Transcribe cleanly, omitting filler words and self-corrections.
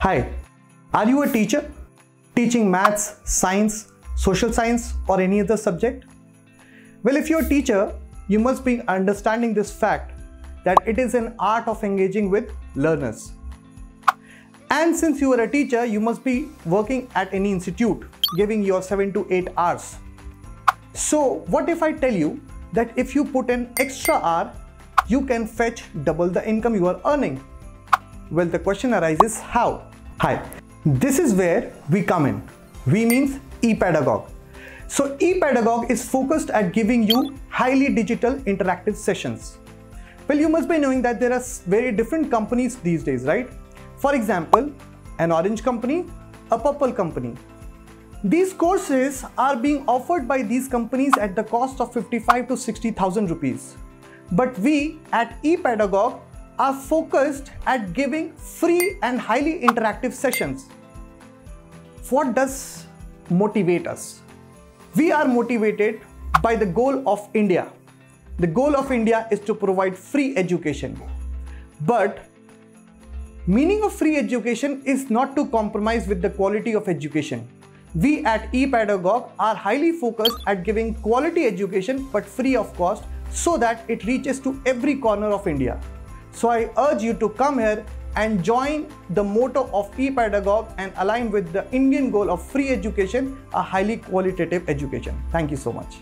Hi, are you a teacher teaching maths, science, social science or any other subject? Well, if you're a teacher, you must be understanding this fact that it is an art of engaging with learners. And since you are a teacher, you must be working at any institute, giving your 7 to 8 hours. So what if I tell you that if you put an extra hour, you can fetch double the income you are earning? Well, the question arises, how? Hi, this is where we come in. We means Epedagogue. So Epedagogue is focused at giving you highly digital interactive sessions. Well, you must be knowing that there are very different companies these days, right? For example, an orange company, a purple company. These courses are being offered by these companies at the cost of 55 to 60,000 rupees. But we at Epedagogue are focused at giving free and highly interactive sessions. What does motivate us? We are motivated by the goal of India. The goal of India is to provide free education. But meaning of free education is not to compromise with the quality of education. We at Epedagogue are highly focused at giving quality education but free of cost so that it reaches to every corner of India. So I urge you to come here and join the motto of Epedagogue and align with the Indian goal of free education, a highly qualitative education. Thank you so much.